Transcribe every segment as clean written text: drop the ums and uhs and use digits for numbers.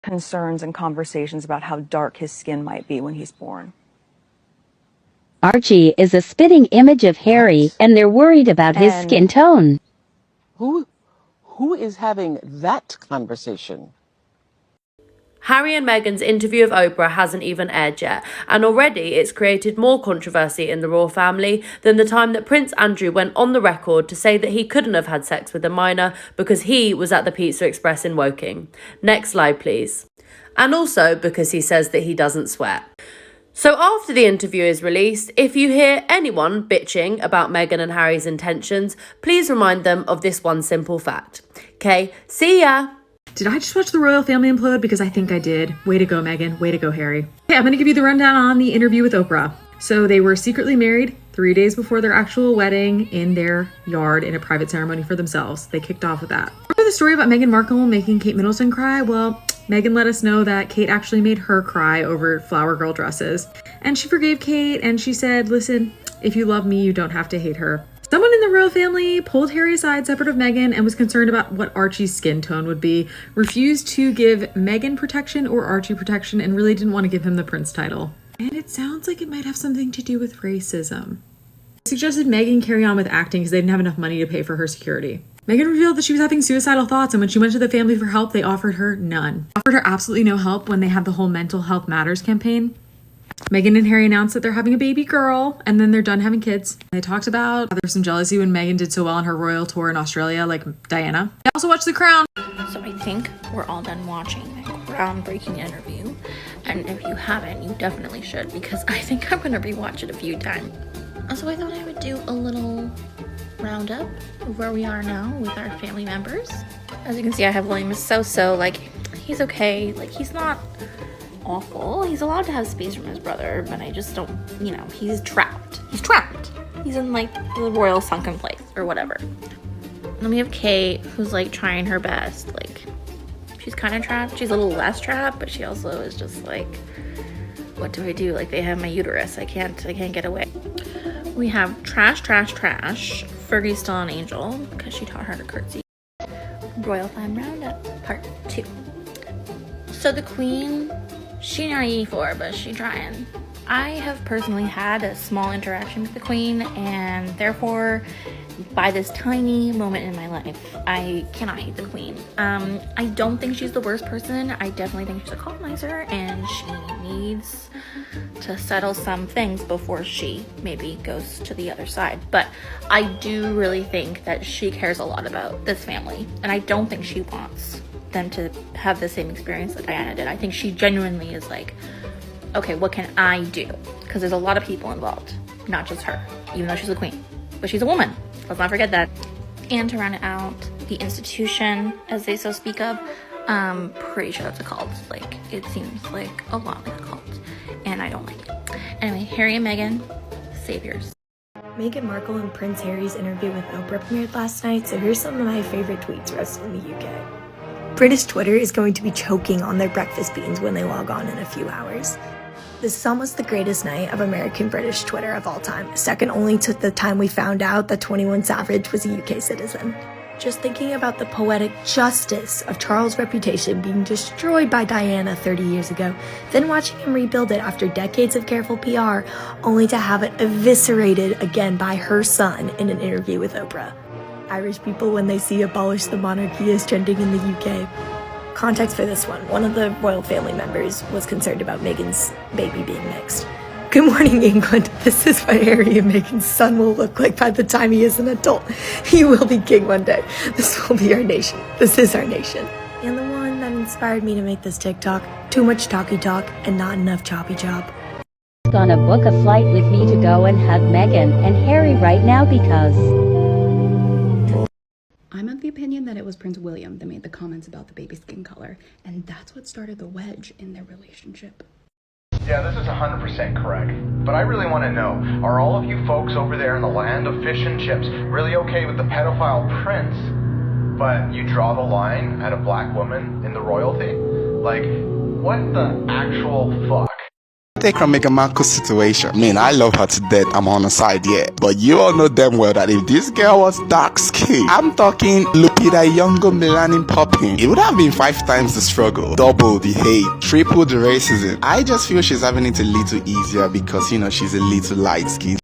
concerns and conversations about how dark his skin might be when he's born. Archie is a spitting image of Harry, and they're worried about his skin tone. Who is having that conversation? Harry and Meghan's interview of Oprah hasn't even aired yet, and already it's created more controversy in the royal family than the time that Prince Andrew went on the record to say that he couldn't have had sex with a minor because he was at the Pizza Express in Woking. Next slide, please. And also because he says that he doesn't swear. So after the interview is released, if you hear anyone bitching about Meghan and Harry's intentions, please remind them of this one simple fact. Okay, see ya! Did I just watch the royal family implode? Because I think I did. Way to go, Meghan. Way to go, Harry. Okay, I'm going to give you the rundown on the interview with Oprah. So they were secretly married 3 days before their actual wedding in their yard in a private ceremony for themselves. They kicked off with that. Remember the story about Meghan Markle making Kate Middleton cry? Well, Meghan let us know that Kate actually made her cry over flower girl dresses. And she forgave Kate and she said, listen, if you love me, you don't have to hate her. Someone in the royal family pulled Harry aside separate of Meghan and was concerned about what Archie's skin tone would be, refused to give Meghan protection or Archie protection, and really didn't want to give him the prince title. And it sounds like it might have something to do with racism. Suggested Meghan carry on with acting because they didn't have enough money to pay for her security. Meghan revealed that she was having suicidal thoughts, and when she went to the family for help, they offered her none. Offered her absolutely no help when they had the whole Mental Health Matters campaign. Meghan and Harry announced that they're having a baby girl, and then they're done having kids. They talked about how there was some jealousy when Meghan did so well on her royal tour in Australia, like Diana. They also watched The Crown. So I think we're all done watching that groundbreaking interview, and if you haven't, you definitely should, because I think I'm gonna rewatch it a few times. So I thought I would do a little roundup of where we are now with our family members. As you can see, I have William so like, he's okay, like he's not awful. He's allowed to have space from his brother, but I just don't, you know, he's trapped. He's in like the royal sunken place or whatever. Then we have Kate, who's like trying her best. Like, she's kind of trapped. She's a little less trapped, but she also is just like, what do I do? Like, they have my uterus. I can't get away. We have trash. Fergie's still an angel because she taught her to curtsy. Royal Fam Roundup Part 2. So the Queen, she not E4, but she trying. I have personally had a small interaction with the Queen, and therefore, by this tiny moment in my life, I cannot hate the Queen. I don't think she's the worst person. I definitely think she's a colonizer, and she needs to settle some things before she maybe goes to the other side. But I do really think that she cares a lot about this family, and I don't think she wants them to have the same experience that Diana did. I think she genuinely is like, okay, what can I do? Because there's a lot of people involved, not just her, even though she's a queen. But she's a woman. Let's not forget that. And to round it out, the institution, as they so speak of, pretty sure that's a cult. Like, it seems like a lot like a cult, and I don't like it. Anyway, Harry and Meghan, saviors. Meghan Markle and Prince Harry's interview with Oprah premiered last night, so here's some of my favorite tweets roasted in the UK. British Twitter is going to be choking on their breakfast beans when they log on in a few hours. This is almost the greatest night of American British Twitter of all time, second only to the time we found out that 21 Savage was a UK citizen. Just thinking about the poetic justice of Charles' reputation being destroyed by Diana 30 years ago, then watching him rebuild it after decades of careful PR, only to have it eviscerated again by her son in an interview with Oprah. Irish people, when they see abolish the monarchy, is trending in the UK. Context for this one of the royal family members was concerned about Meghan's baby being mixed. Good morning, England. This is what Harry and Meghan's son will look like by the time he is an adult. He will be king one day. This will be our nation. This is our nation. And the one that inspired me to make this TikTok, too much talky talk and not enough choppy chop. Gonna book a flight with me to go and hug Meghan and Harry right now because I'm of the opinion that it was Prince William that made the comments about the baby's skin color, and that's what started the wedge in their relationship. Yeah, this is 100% correct. But I really want to know, are all of you folks over there in the land of fish and chips really okay with the pedophile prince, but you draw the line at a black woman in the royalty? Like, what the actual fuck? Take from Meghan Markle's situation. I mean, I love her to death. I'm on her side, yeah. But you all know damn well that if this girl was dark skinned, I'm talking Lupita Nyong'o melanin popping, it would have been 5 times the struggle, double the hate, triple the racism. I just feel she's having it a little easier because, you know, she's a little light skinned.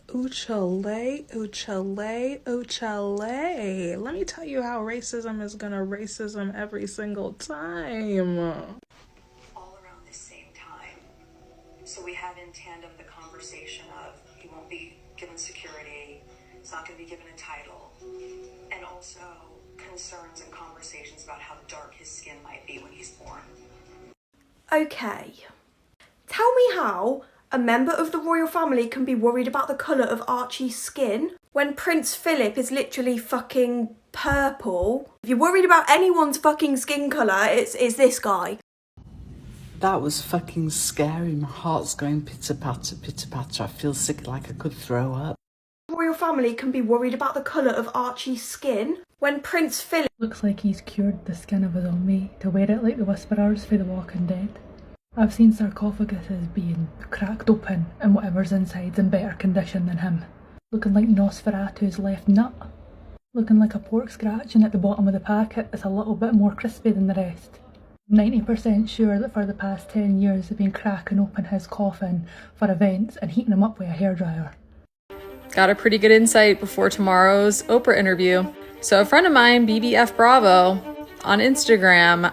Uchale, uchale, uchale. Let me tell you how racism is gonna racism every single time. All around the same time. So we have in tandem the conversation of he won't be given security, he's not going to be given a title, and also concerns and conversations about how dark his skin might be when he's born. Okay. Tell me how a member of the royal family can be worried about the colour of Archie's skin when Prince Philip is literally fucking purple. If you're worried about anyone's fucking skin colour, it's this guy. That was fucking scary. My heart's going pitter-patter, pitter-patter. I feel sick, like I could throw up. The royal family can be worried about the colour of Archie's skin when Prince Philip... Looks like he's cured the skin of a zombie to wear it like the Whisperers for The Walking Dead. I've seen sarcophaguses being cracked open and whatever's inside's in better condition than him. Looking like Nosferatu's left nut. Looking like a pork scratch, and at the bottom of the packet it's a little bit more crispy than the rest. 90% sure that for the past 10 years they've been cracking open his coffin for events and heating him up with a hairdryer. Got a pretty good insight before tomorrow's Oprah interview. So a friend of mine, BBF Bravo, on Instagram,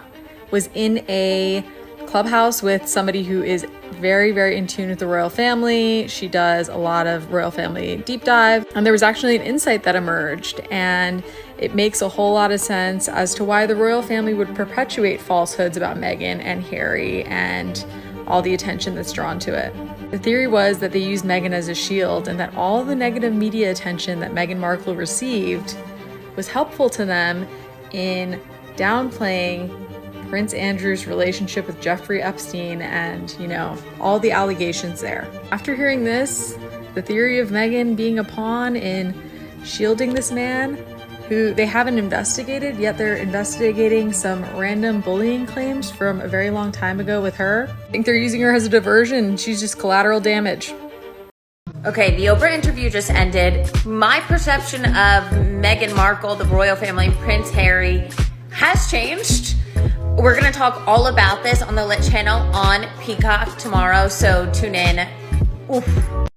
was in a clubhouse with somebody who is very, very in tune with the royal family. She does a lot of royal family deep dive. And there was actually an insight that emerged, and it makes a whole lot of sense as to why the royal family would perpetuate falsehoods about Meghan and Harry and all the attention that's drawn to it. The theory was that they used Meghan as a shield, and that all the negative media attention that Meghan Markle received was helpful to them in downplaying Prince Andrew's relationship with Jeffrey Epstein and, you know, all the allegations there. After hearing this, the theory of Meghan being a pawn in shielding this man who they haven't investigated, yet they're investigating some random bullying claims from a very long time ago with her. I think they're using her as a diversion. She's just collateral damage. Okay, the Oprah interview just ended. My perception of Meghan Markle, the royal family, Prince Harry, has changed. We're gonna talk all about this on the Lit channel on Peacock tomorrow, so tune in. Oof.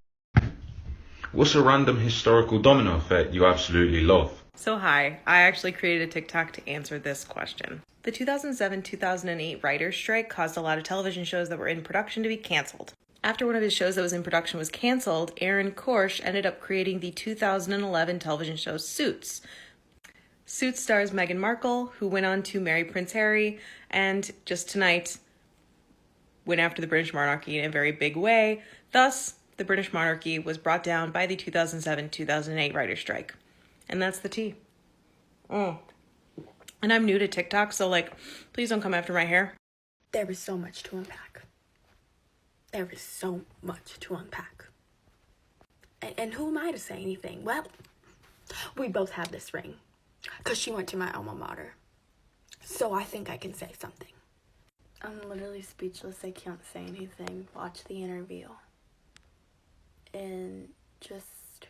What's a random historical domino effect you absolutely love? So hi, I actually created a TikTok to answer this question. The 2007-2008 writer's strike caused a lot of television shows that were in production to be canceled. After one of his shows that was in production was canceled, Aaron Korsh ended up creating the 2011 television show Suits. Suits stars Meghan Markle, who went on to marry Prince Harry, and just tonight went after the British monarchy in a very big way. Thus, the British monarchy was brought down by the 2007-2008 writer's strike. And that's the tea. And I'm new to TikTok, so please don't come after my hair. There is so much to unpack. There is so much to unpack. And who am I to say anything? Well, we both have this ring. Because she went to my alma mater. So I think I can say something. I'm literally speechless. I can't say anything. Watch the interview. And just...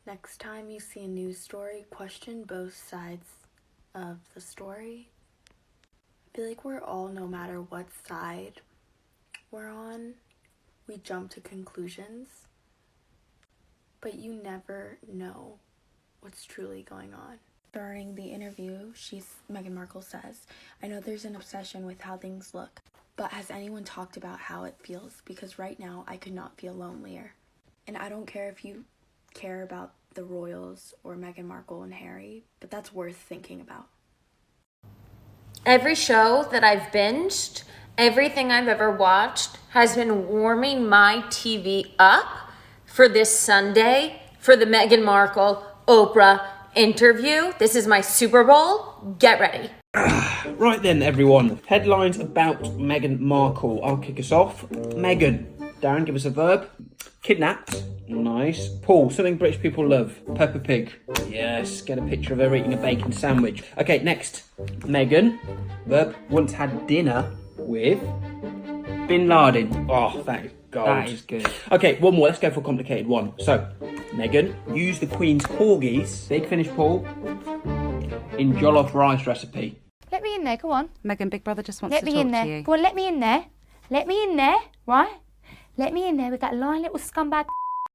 next time you see a news story, question both sides of the story. I feel like we're all, no matter what side we're on, we jump to conclusions. But you never know what's truly going on. During the interview, Meghan Markle says, I know there's an obsession with how things look, but has anyone talked about how it feels? Because right now, I could not feel lonelier. And I don't care if you care about the royals or Meghan Markle and Harry, but that's worth thinking about. Every show that I've binged, everything I've ever watched has been warming my TV up for this Sunday for the Meghan Markle Oprah interview. This is my Super Bowl. Get ready. Right then, everyone. Headlines about Meghan Markle. I'll kick us off. Meghan. Darren, give us a verb. Kidnapped. Nice. Paul, something British people love. Peppa Pig. Yes. Get a picture of her eating a bacon sandwich. Okay, next. Meghan. Verb. Once had dinner with Bin Laden. Oh, that is gold. That is good. Okay, one more. Let's go for a complicated one. So, Meghan used the Queen's corgis, big finish Paul, in jollof rice recipe. Let me in there, go on. Meghan, Big Brother just wants Let to me talk in there. to you. Go on, let me in there. Let me in there, right? Let me in there with that lying little scumbag.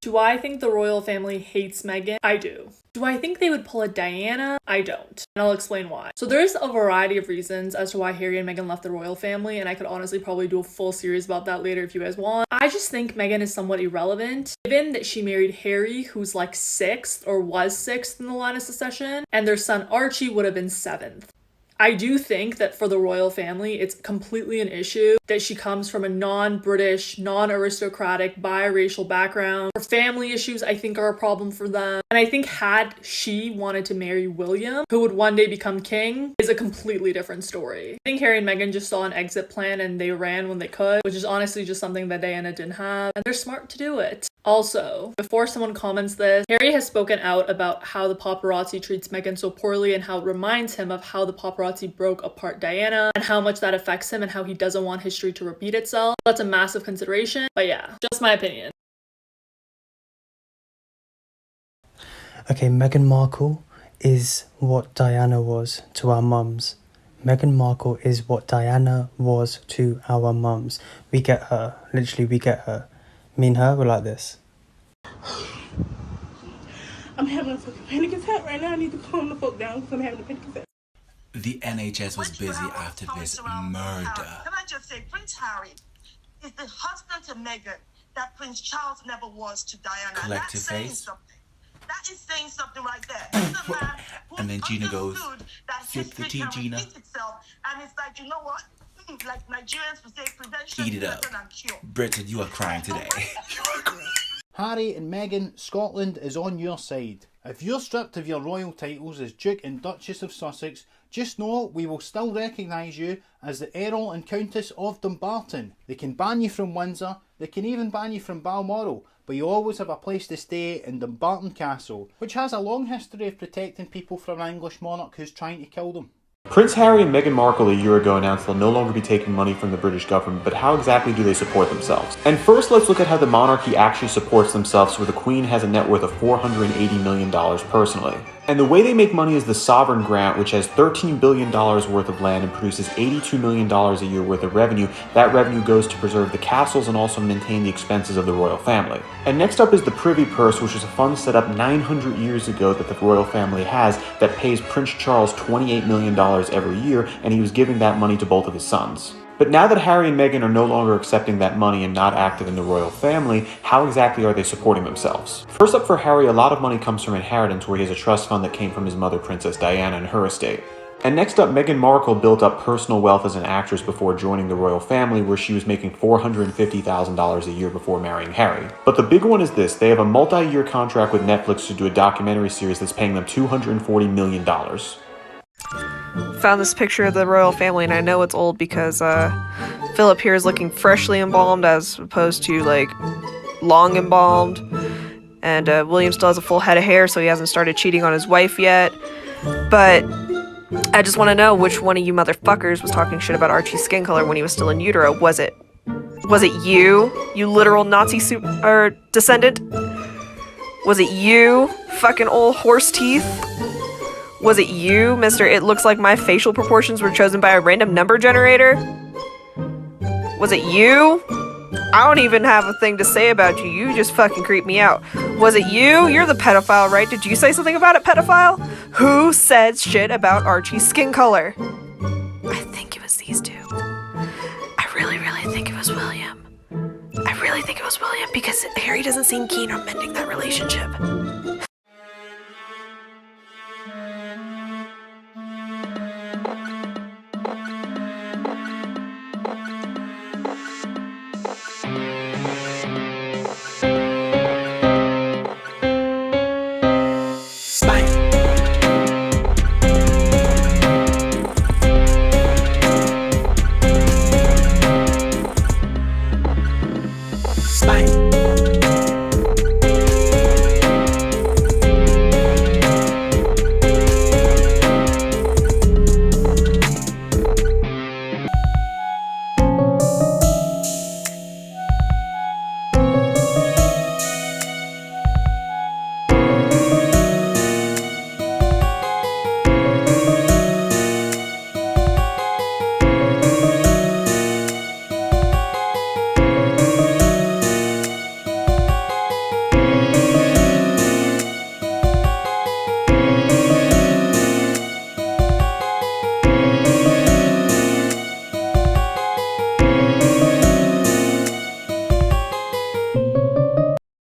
Do I think the royal family hates Meghan? I do. Do I think they would pull a Diana? I don't. And I'll explain why. So there's a variety of reasons as to why Harry and Meghan left the royal family, and I could honestly probably do a full series about that later if you guys want. I just think Meghan is somewhat irrelevant, given that she married Harry, who's like 6th or was 6th in the line of succession, and their son Archie would have been 7th. I do think that for the royal family, it's completely an issue that she comes from a non-British, non-aristocratic, biracial background. Her family issues, I think, are a problem for them. And I think had she wanted to marry William, who would one day become king, is a completely different story. I think Harry and Meghan just saw an exit plan and they ran when they could, which is honestly just something that Diana didn't have. And they're smart to do it. Also, before someone comments this, Harry has spoken out about how the paparazzi treats Meghan so poorly and how it reminds him of how the paparazzi broke apart Diana and how much that affects him and how he doesn't want history to repeat itself. That's a massive consideration, but yeah, just my opinion. Okay, Meghan Markle is what Diana was to our mums. Meghan Markle is what Diana was to our mums. We get her. Literally, we get her. Me and her were like this. I'm having a fucking panic attack right now. I need to calm the fuck down because I'm having a panic attack. The NHS was busy after this murder. Can I just say, Prince Harry is the husband to Meghan that Prince Charles never was to Diana. Collective saying face. something. That is saying something right there. And then Gina goes, sip the tea, Gina. And it's like, you know what? Like Nigerians would say, prevention Eat it is up. better than cure. Britain, you are crying today. Harry and Meghan, Scotland is on your side. If you're stripped of your royal titles as Duke and Duchess of Sussex, just know we will still recognise you as the Earl and Countess of Dumbarton. They can ban you from Windsor, they can even ban you from Balmoral, but you always have a place to stay in Dumbarton Castle, which has a long history of protecting people from an English monarch who's trying to kill them. Prince Harry and Meghan Markle a year ago announced they'll no longer be taking money from the British government, but how exactly do they support themselves? And first, let's look at how the monarchy actually supports themselves, where the Queen has a net worth of $480 million personally. And the way they make money is the Sovereign Grant, which has $13 billion worth of land and produces $82 million a year worth of revenue. That revenue goes to preserve the castles and also maintain the expenses of the royal family. And next up is the Privy Purse, which is a fund set up 900 years ago that the royal family has that pays Prince Charles $28 million every year, and he was giving that money to both of his sons. But now that Harry and Meghan are no longer accepting that money and not active in the royal family, how exactly are they supporting themselves? First up for Harry, a lot of money comes from inheritance, where he has a trust fund that came from his mother, Princess Diana, and her estate. And next up, Meghan Markle built up personal wealth as an actress before joining the royal family, where she was making $450,000 a year before marrying Harry. But the big one is this: they have a multi-year contract with Netflix to do a documentary series that's paying them $240 million. Found this picture of the royal family, and I know it's old because Philip here is looking freshly embalmed as opposed to like long embalmed, and William still has a full head of hair, so he hasn't started cheating on his wife yet. But I just want to know which one of you motherfuckers was talking shit about Archie's skin color when he was still in utero. Was it you literal Nazi descendant? Was it you, fucking old horse teeth? Was it you, Mr. It looks like my facial proportions were chosen by a random number generator? Was it you? I don't even have a thing to say about you. You just fucking creep me out. Was it you? You're the pedophile, right? Did you say something about it, pedophile? Who said shit about Archie's skin color? I think it was these two. I really think it was William. I really think it was William because Harry doesn't seem keen on mending that relationship.